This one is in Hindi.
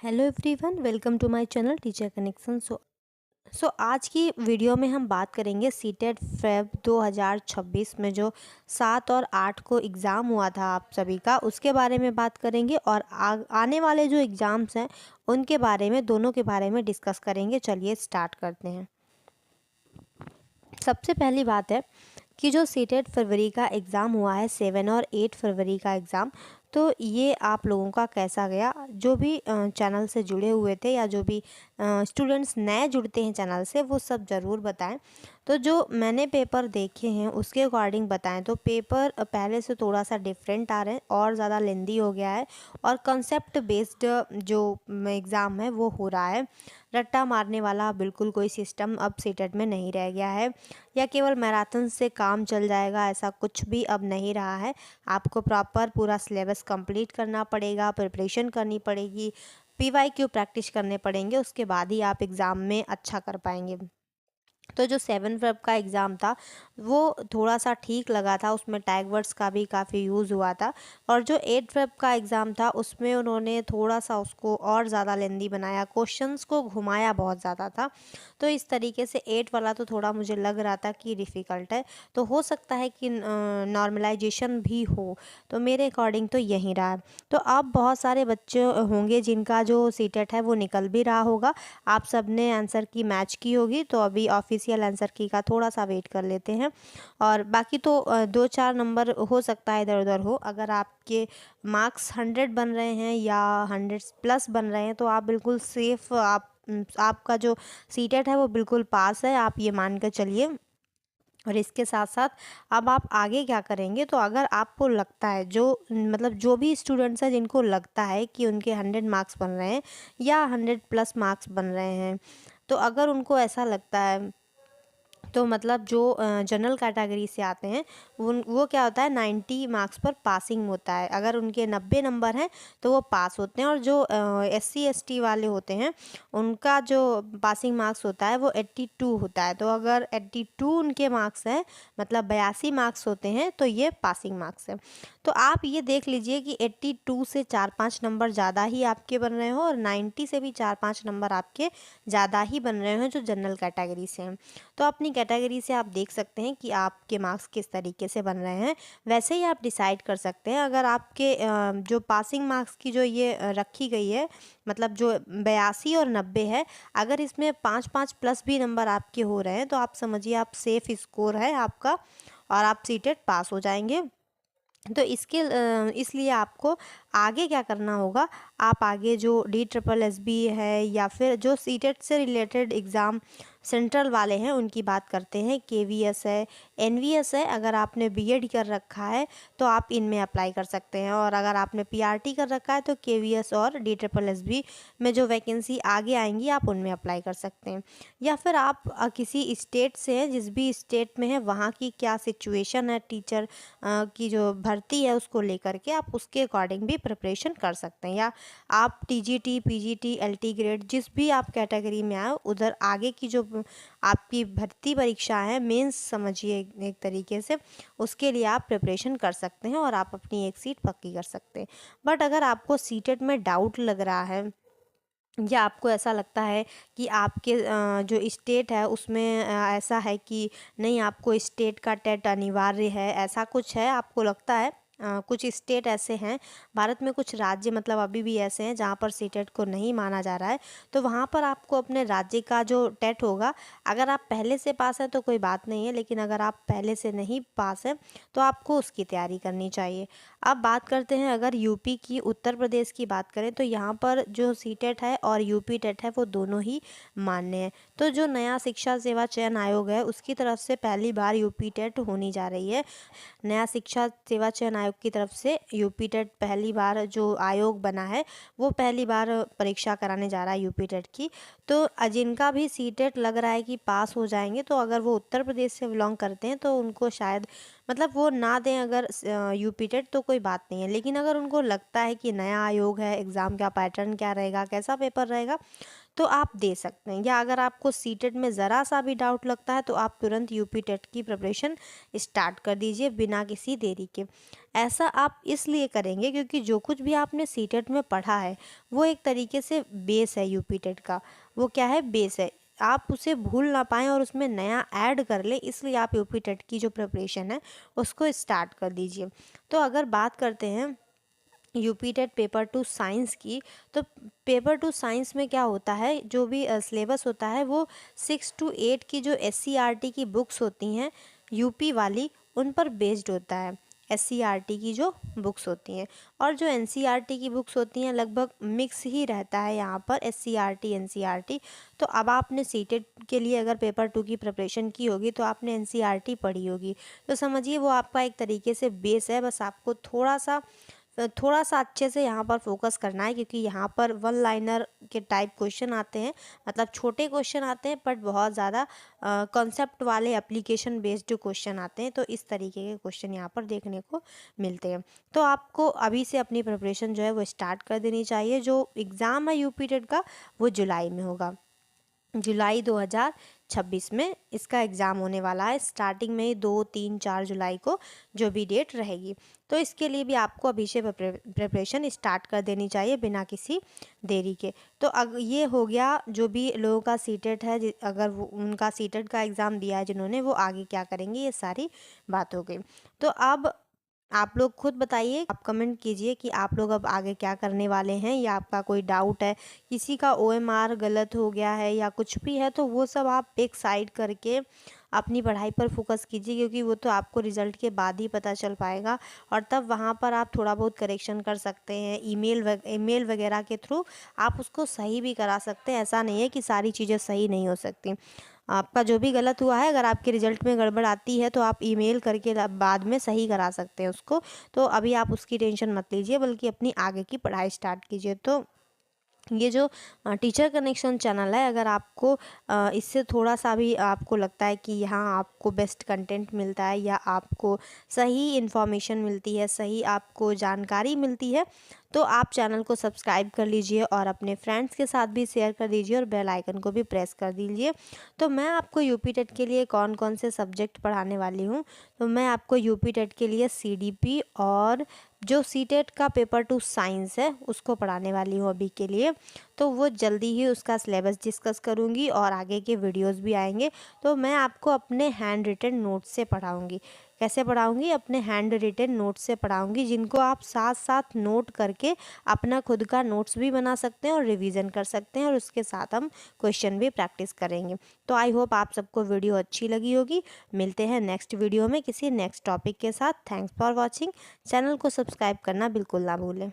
Hello everyone, welcome to my channel teacher connection. सो आज की वीडियो में हम बात करेंगे सीटेट फेब 2026 में जो 7 और 8 को एग्ज़ाम हुआ था आप सभी का, उसके बारे में बात करेंगे और आने वाले जो एग्ज़ाम्स हैं उनके बारे में, दोनों के बारे में डिस्कस करेंगे। चलिए स्टार्ट करते हैं। सबसे पहली बात है कि जो सीटेट फरवरी का एग्ज़ाम हुआ है, 7 और 8 फरवरी का एग्ज़ाम, तो ये आप लोगों का कैसा गया। जो भी चैनल से जुड़े हुए थे या जो भी स्टूडेंट्स नए जुड़ते हैं चैनल से, वो सब ज़रूर बताएं। तो जो मैंने पेपर देखे हैं उसके अकॉर्डिंग बताएं तो पेपर पहले से थोड़ा सा डिफरेंट आ रहे हैं और ज़्यादा लेंदी हो गया है और कंसेप्ट बेस्ड जो एग्ज़ाम है वो हो रहा है। रट्टा मारने वाला बिल्कुल कोई सिस्टम अब सीटेट में नहीं रह गया है, या केवल मैराथन से काम चल जाएगा, ऐसा कुछ भी अब नहीं रहा है। आपको प्रॉपर पूरा सिलेबस कंप्लीट करना पड़ेगा, प्रिपरेशन करनी पड़ेगी, पीवाईक्यू प्रैक्टिस करने पड़ेंगे, उसके बाद ही आप एग्ज़ाम में अच्छा कर पाएंगे। तो जो 7 फेब का एग्ज़ाम था वो थोड़ा सा ठीक लगा था, उसमें टैग वर्ड्स का भी काफ़ी यूज़ हुआ था। और जो 8 फेब का एग्ज़ाम था उसमें उन्होंने थोड़ा सा उसको और ज़्यादा लेंदी बनाया, क्वेश्चंस को घुमाया बहुत ज़्यादा था। तो इस तरीके से 8 वाला तो थोड़ा मुझे लग रहा था कि डिफ़िकल्ट है, तो हो सकता है कि नॉर्मलाइजेशन भी हो। तो मेरे अकॉर्डिंग तो यही रहा है। तो अब बहुत सारे बच्चे होंगे जिनका जो सीटेट है वो निकल भी रहा होगा। आप सब ने आंसर की मैच की होगी, तो अभी ऑफिशियल आंसर की का थोड़ा सा वेट कर लेते हैं। और बाकी तो 2-4 नंबर हो सकता है इधर उधर हो। अगर आपके मार्क्स 100 बन रहे हैं या 100 प्लस बन रहे हैं तो आप बिल्कुल सेफ, आपका जो सीटेट है वो बिल्कुल पास है, आप ये मान कर चलिए। और इसके साथ साथ अब आप आगे क्या करेंगे, तो अगर आपको लगता है, जो मतलब जो भी स्टूडेंट्स हैं जिनको लगता है कि उनके 100 मार्क्स बन रहे हैं या 100 प्लस मार्क्स बन रहे हैं, तो अगर उनको ऐसा लगता है तो मतलब जो जनरल कैटेगरी से आते हैं वो क्या होता है, 90 मार्क्स पर पासिंग होता है। अगर उनके 90 नंबर हैं तो वो पास होते हैं। और जो SC ST वाले होते हैं उनका जो पासिंग मार्क्स होता है वो 82 होता है। तो अगर 82 उनके मार्क्स हैं, मतलब 82 मार्क्स होते हैं, तो ये पासिंग मार्क्स है। तो आप ये देख लीजिए कि 82 से 4-5 नंबर ज़्यादा ही आपके बन रहे हो और 90 से भी 4-5 नंबर आपके ज़्यादा ही बन रहे हो जो जनरल कैटेगरी से हैं। तो अपनी कैटेगरी से आप देख सकते हैं कि आपके मार्क्स किस तरीके से बन रहे हैं, वैसे ही आप डिसाइड कर सकते हैं। अगर आपके जो पासिंग मार्क्स की जो ये रखी गई है, मतलब जो 82 और 90 है, अगर इसमें 5-5 प्लस भी नंबर आपके हो रहे हैं तो आप समझिए आप सेफ स्कोर है आपका और आप सीटेट पास हो जाएंगे। तो इसलिए आपको आगे क्या करना होगा, आप आगे जो DSSB है या फिर जो सीटेट से रिलेटेड एग्ज़ाम सेंट्रल वाले हैं उनकी बात करते हैं, KVS है, NVS है। अगर आपने BEd कर रखा है तो आप इनमें अप्लाई कर सकते हैं, और अगर आपने PRT कर रखा है तो KVS और DSSB में जो वैकेंसी आगे आएंगी आप उनमें अप्लाई कर सकते हैं। या फिर आप किसी स्टेट से हैं, जिस भी स्टेट में है वहाँ की क्या सिचुएशन है टीचर की जो भर्ती है उसको लेकर के, आप उसके अकॉर्डिंग भी प्रिपरेशन कर सकते हैं। या आप TGT PGT LT ग्रेड जिस भी आप कैटेगरी में आए, उधर आगे की जो आपकी भर्ती परीक्षा है, मेंस समझिए एक तरीके से, उसके लिए आप प्रिपरेशन कर सकते हैं और आप अपनी एक सीट पक्की कर सकते हैं। बट अगर आपको सीटेट में डाउट लग रहा है या आपको ऐसा लगता है कि आपके जो स्टेट है उसमें ऐसा है कि नहीं, आपको स्टेट का टेट अनिवार्य है, ऐसा कुछ है, आपको लगता है कुछ स्टेट ऐसे हैं भारत में, कुछ राज्य मतलब अभी भी ऐसे हैं जहाँ पर सीटेट को नहीं माना जा रहा है, तो वहाँ पर आपको अपने राज्य का जो टेट होगा, अगर आप पहले से पास हैं तो कोई बात नहीं है, लेकिन अगर आप पहले से नहीं पास हैं तो आपको उसकी तैयारी करनी चाहिए। अब बात करते हैं अगर यूपी की, उत्तर प्रदेश की बात करें, तो यहाँ पर जो सीटेट है और यूपी टेट है वो दोनों ही मान्य है। तो जो नया शिक्षा सेवा चयन आयोग है उसकी तरफ से पहली बार यूपी टेट होनी जा रही है। नया शिक्षा सेवा चयन आयोग की तरफ से यूपी टेट पहली बार जो आयोग बना है वो पहली बार परीक्षा कराने जा रहा है यूपी टेट की। तो जिनका भी सीटेट लग रहा है कि पास हो जाएंगे, तो अगर वो उत्तर प्रदेश से बिलोंग करते हैं तो उनको शायद मतलब वो ना दें अगर यूपी टेट, तो कोई बात नहीं है। लेकिन अगर उनको लगता है कि नया आयोग है, एग्ज़ाम का पैटर्न क्या रहेगा, कैसा पेपर रहेगा, तो आप दे सकते हैं। या अगर आपको सीटेट में ज़रा सा भी डाउट लगता है तो आप तुरंत यूपी टेट की प्रिपरेशन स्टार्ट कर दीजिए बिना किसी देरी के। ऐसा आप इसलिए करेंगे क्योंकि जो कुछ भी आपने सीटेट में पढ़ा है वो एक तरीके से बेस है यूपी टेट का। वो क्या है, बेस है। आप उसे भूल ना पाएँ और उसमें नया ऐड कर लें, इसलिए आप यूपी टेट की जो प्रिपरेशन है उसको स्टार्ट कर दीजिए। तो अगर बात करते हैं UP TET paper two science की, तो पेपर टू साइंस में क्या होता है, जो भी सिलेबस होता है वो 6 to 8 की जो SCERT की बुक्स होती हैं यूपी वाली, उन पर बेस्ड होता है। SCERT की जो बुक्स होती हैं और जो NCERT की बुक्स होती हैं लगभग मिक्स ही रहता है यहाँ पर, SCERT NCERT। तो अब आपने सीटेट के लिए अगर पेपर 2 की प्रिपरेशन की होगी तो आपने NCERT पढ़ी होगी, तो समझिए वो आपका एक तरीके से बेस है। बस आपको थोड़ा सा अच्छे से यहाँ पर फोकस करना है, क्योंकि यहाँ पर वन लाइनर के टाइप क्वेश्चन आते हैं, मतलब छोटे क्वेश्चन आते हैं बट बहुत ज़्यादा कॉन्सेप्ट वाले एप्लीकेशन बेस्ड क्वेश्चन आते हैं। तो इस तरीके के क्वेश्चन यहाँ पर देखने को मिलते हैं। तो आपको अभी से अपनी प्रिपरेशन जो है वो स्टार्ट कर देनी चाहिए। जो एग्ज़ाम है यूपी टेट का वो जुलाई में होगा, जुलाई 2026 में इसका एग्ज़ाम होने वाला है। स्टार्टिंग में ही 2, 3, 4 जुलाई को जो भी डेट रहेगी। तो इसके लिए भी आपको अभी से प्रिपरेशन स्टार्ट कर देनी चाहिए बिना किसी देरी के। तो ये हो गया जो भी लोगों का सीटेट है, अगर वो उनका सीटेट का एग्ज़ाम दिया है जिन्होंने, वो आगे क्या करेंगे, ये सारी बात हो गई। तो अब आप लोग खुद बताइए, आप कमेंट कीजिए कि आप लोग अब आगे क्या करने वाले हैं, या आपका कोई डाउट है, किसी का OMR गलत हो गया है या कुछ भी है, तो वो सब आप एक साइड करके अपनी पढ़ाई पर फोकस कीजिए, क्योंकि वो तो आपको रिज़ल्ट के बाद ही पता चल पाएगा। और तब वहाँ पर आप थोड़ा बहुत करेक्शन कर सकते हैं, ईमेल वगैरह के थ्रू आप उसको सही भी करा सकते हैं। ऐसा नहीं है कि सारी चीज़ें सही नहीं हो सकती। आपका जो भी गलत हुआ है, अगर आपके रिज़ल्ट में गड़बड़ आती है तो आप ईमेल करके बाद में सही करा सकते हैं उसको। तो अभी आप उसकी टेंशन मत लीजिए, बल्कि अपनी आगे की पढ़ाई स्टार्ट कीजिए। तो ये जो टीचर कनेक्शन चैनल है, अगर आपको इससे थोड़ा सा भी आपको लगता है कि यहाँ आपको बेस्ट कंटेंट मिलता है या आपको सही इन्फॉर्मेशन मिलती है, सही आपको जानकारी मिलती है, तो आप चैनल को सब्सक्राइब कर लीजिए और अपने फ्रेंड्स के साथ भी शेयर कर दीजिए और बेल आइकन को भी प्रेस कर दीजिए। तो मैं आपको यूपी टेट के लिए कौन कौन से सब्जेक्ट पढ़ाने वाली हूँ, तो मैं आपको यूपी टेट के लिए CDP और जो सीटेट का पेपर टू साइंस है उसको पढ़ाने वाली हूँ अभी के लिए। तो वो जल्दी ही उसका सिलेबस डिस्कस करूँगी और आगे के वीडियोस भी आएंगे। तो मैं आपको अपने हैंड रिटन नोट्स से पढ़ाऊँगी। कैसे पढ़ाऊँगी? अपने हैंड रिटन नोट्स से पढ़ाऊँगी, जिनको आप साथ साथ नोट करके अपना खुद का नोट्स भी बना सकते हैं और रिवीजन कर सकते हैं, और उसके साथ हम क्वेश्चन भी प्रैक्टिस करेंगे। तो आई होप आप सबको वीडियो अच्छी लगी होगी। मिलते हैं नेक्स्ट वीडियो में किसी नेक्स्ट टॉपिक के साथ। Thanks for watching. चैनल को सब्सक्राइब करना बिल्कुल ना भूलें।